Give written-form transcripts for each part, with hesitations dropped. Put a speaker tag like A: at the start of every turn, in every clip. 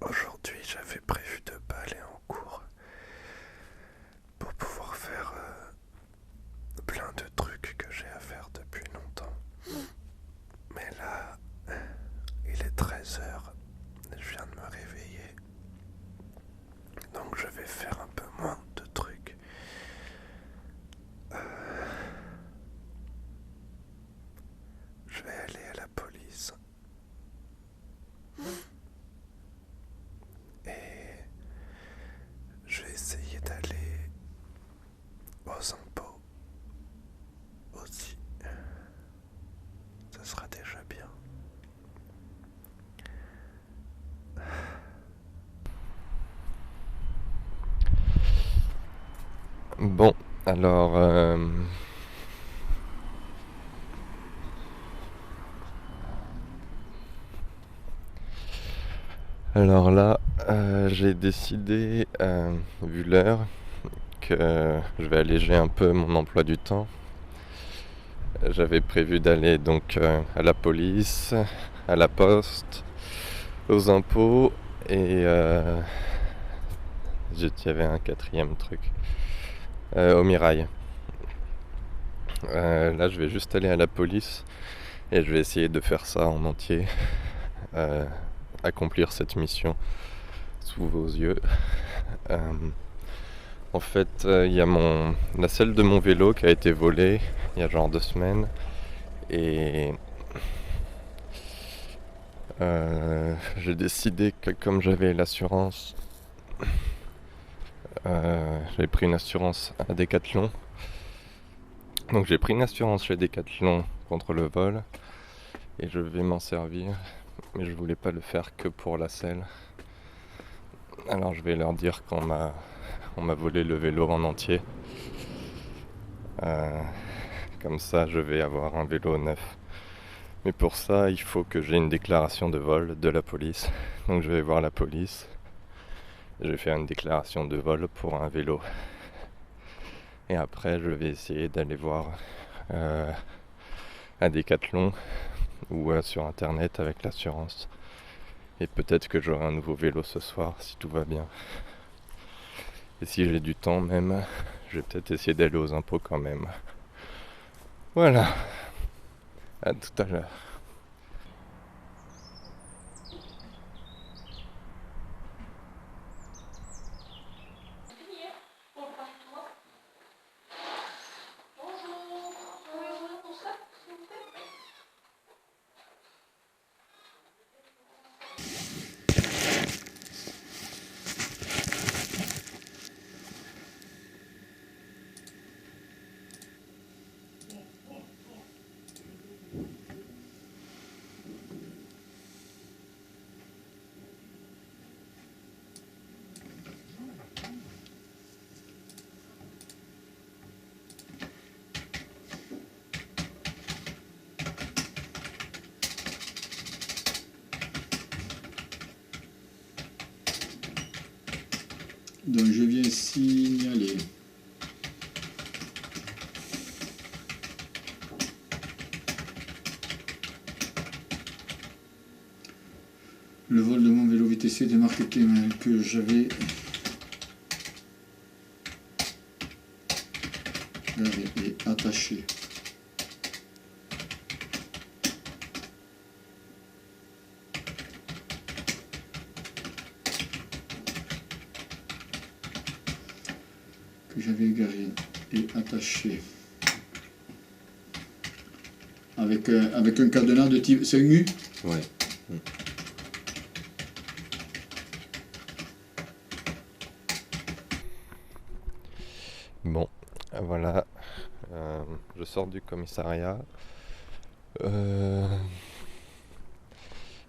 A: Aujourd'hui, j'avais prévu de pas aller en cours pour pouvoir faire plein de trucs que j'ai à faire depuis longtemps. Mais là, il est 13 h, je viens de me réveiller, donc je vais faire un peu moins de trucs. Je vais aller à la police et je vais essayer d'aller aux impôts aussi. Ça sera déjà bien.
B: Bon, alors, alors là, j'ai décidé, vu l'heure, que je vais alléger un peu mon emploi du temps. J'avais prévu d'aller donc à la police, à la poste, aux impôts et il y avait un quatrième truc, au Mirail. Là, je vais juste aller à la police et je vais essayer de faire ça en entier, euh, accomplir cette mission sous vos yeux. Euh, En fait, il y a la selle de mon vélo qui a été volée il y a genre 2 semaines. Et j'ai décidé que comme j'avais l'assurance, j'avais pris une assurance à Decathlon. Donc j'ai pris une assurance chez Decathlon contre le vol. Et je vais m'en servir. Mais je voulais pas le faire que pour la selle. Alors je vais leur dire on m'a volé le vélo en entier. Euh, Comme ça, je vais avoir un vélo neuf. Mais pour ça, il faut que j'ai une déclaration de vol de la police. Donc je vais voir la police. Je vais faire une déclaration de vol pour un vélo. Et après, je vais essayer d'aller voir euh, un Decathlon ou sur internet avec l'assurance. Et peut-être que j'aurai un nouveau vélo ce soir si tout va bien. Et si j'ai du temps même, je vais peut-être essayer d'aller aux impôts quand même. Voilà, à tout à l'heure.
C: Donc je viens signaler le vol de mon vélo VTC de marque Kemel que j'avais garé et attaché. Que j'avais garé et attaché avec un cadenas de type... C'est un U?
B: Ouais. Bon, voilà. Je sors du commissariat.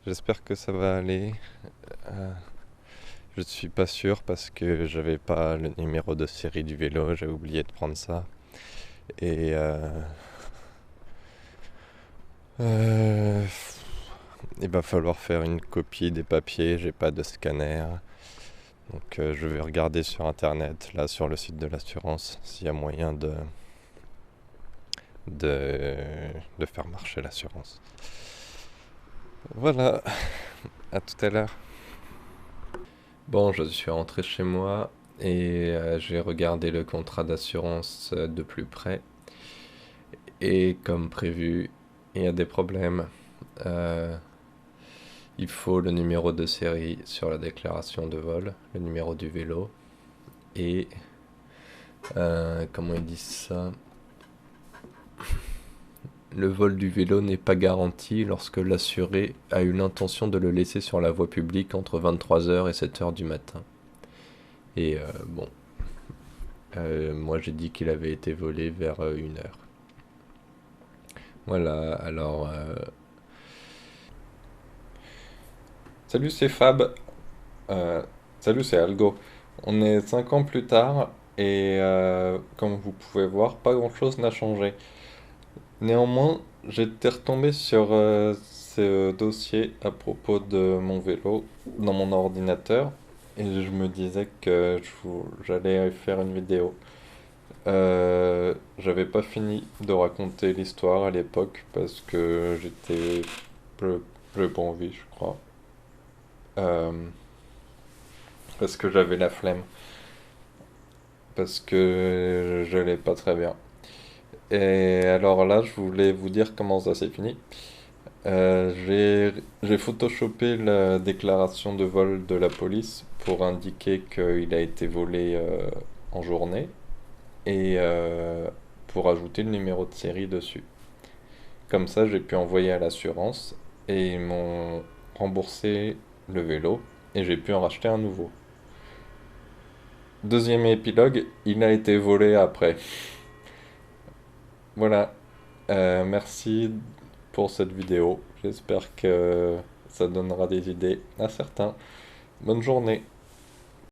B: J'espère que ça va aller. Je ne suis pas sûr parce que j'avais pas le numéro de série du vélo, j'ai oublié de prendre ça. Et euh, il va falloir faire une copie des papiers, j'ai pas de scanner. Donc je vais regarder sur internet, là sur le site de l'assurance, s'il y a moyen de faire marcher l'assurance. Voilà, à tout à l'heure. Bon, je suis rentré chez moi et j'ai regardé le contrat d'assurance de plus près. Et comme prévu, il y a des problèmes. Euh, il faut le numéro de série sur la déclaration de vol, le numéro du vélo et comment ils disent ça? Le vol du vélo n'est pas garanti lorsque l'assuré a eu l'intention de le laisser sur la voie publique entre 23 h et 7 h du matin. Et bon, moi j'ai dit qu'il avait été volé vers 1 h. Voilà, alors... Salut, c'est Fab. Euh, Salut, c'est Algo. On est 5 ans plus tard et comme vous pouvez voir, pas grand-chose n'a changé. Néanmoins, j'étais retombé sur ce dossier à propos de mon vélo dans mon ordinateur et je me disais que j'allais faire une vidéo. J'avais pas fini de raconter l'histoire à l'époque parce que j'étais plus, plus pas envie, je crois. Euh, Parce que j'avais la flemme. Parce que je l'ai pas très bien. Et alors là, je voulais vous dire comment ça s'est fini. J'ai photoshopé la déclaration de vol de la police pour indiquer qu'il a été volé en journée et pour ajouter le numéro de série dessus. Comme ça, j'ai pu envoyer à l'assurance et ils m'ont remboursé le vélo et j'ai pu en racheter un nouveau. Deuxième épilogue, il a été volé après. Voilà. Merci pour cette vidéo. J'espère que ça donnera des idées à certains. Bonne journée.